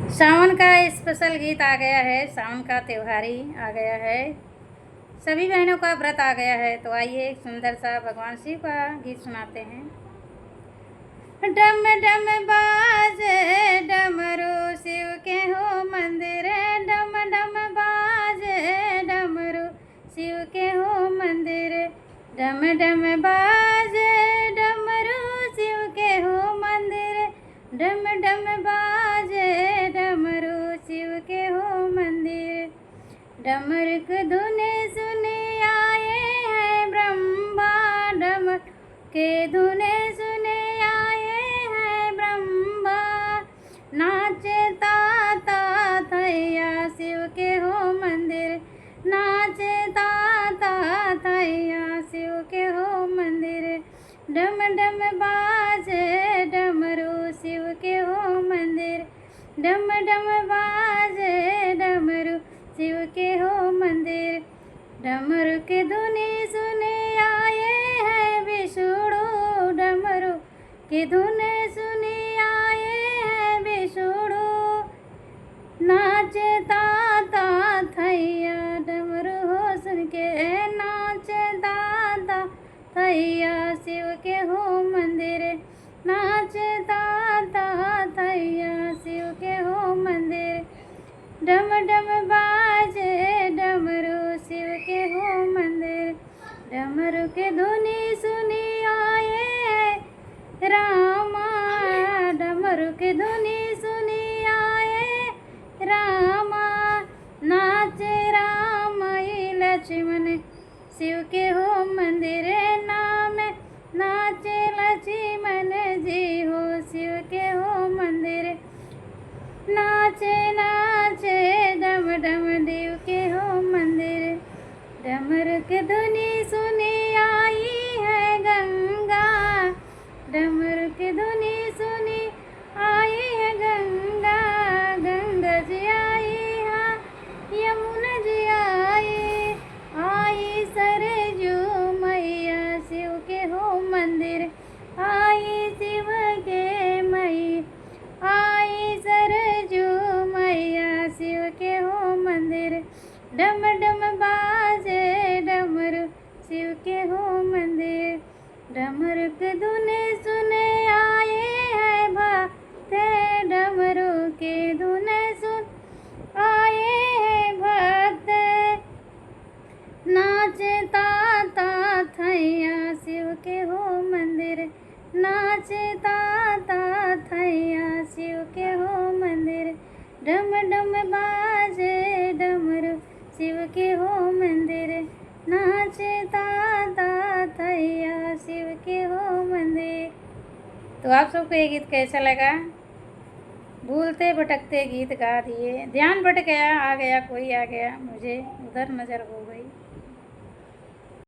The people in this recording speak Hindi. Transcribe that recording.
सावन का स्पेशल गीत आ गया है। सावन का त्योहारी आ गया है। सभी बहनों का व्रत आ गया है। तो आइए एक सुंदर सा भगवान शिव का गीत सुनाते हैं। डम डम बाजे डमरू शिव के हो मंदिर, डम डम बाजे डमरू शिव के हो मंदिर, डम डम बाजे डमरू शिव के हो मंदिर, डम डम बाजे डमरू शिव के हो मंदिर। डमरुक धुने सुने आए हैं ब्रह्मा, डमर के धुने सुने आए हैं ब्रह्मा, नाचे ताता थैया शिव के हो मंदिर, नाचे ताता थैया शिव के हो मंदिर, डम डम बाजे डमरू शिव के हो मंदिर, डम डम बाजे डमरू शिव के हो मंदिर। डमरू के धुनी सुने आए हैं विष्णु, डमरू की धुने सुने आए हैं विष्णु, नाचे ताता थैया डमरू हो सुन के, नाचे ताता थैया शिव के हो मंदिर, नाचे ताता थैया शिव के हो मंदिर, डम डम बाजे डमरू शिव के हो मंदिर। डमरू के धुनी सुनी आए रामा, डमरू के धुनी सुनी आए रामा, नाचे राम लक्ष्मण शिव के हो मंदिर, नाम नाचे लक्ष्मण जी हो शिव के हो मंदिर, नाचे नाचे डम डम देव के हो मंदिर। डमरू की धुनी सुनी आई है गंगा, डमरू की धुनी सुनी आई है गंगा, गंगा जी आई हाँ यमुना जी आई, आई सरजू मैया शिव के हो मंदिर, आई शिव के मैया, आई सरजू मैया शिव के हो मंदिर, डम डम बाजे डमरू शिव के हो मंदिर। डमरू के धुने सुने आए हैं भक्त, डमरू के धुने सुन आए हैं भक्त, नाचे ताता थैया शिव के हो मंदिर, नाचे ताता थैया शिव के हो मंदिर, डम डम बाजे डमरू शिव के हो मंदिर, नाचे ताता थैया शिव के हो मंदिर। तो आप सबको ये गीत कैसा लगा? भूलते भटकते गीत गा दिए, ध्यान भटक गया, आ गया कोई आ गया, मुझे उधर नज़र हो गई।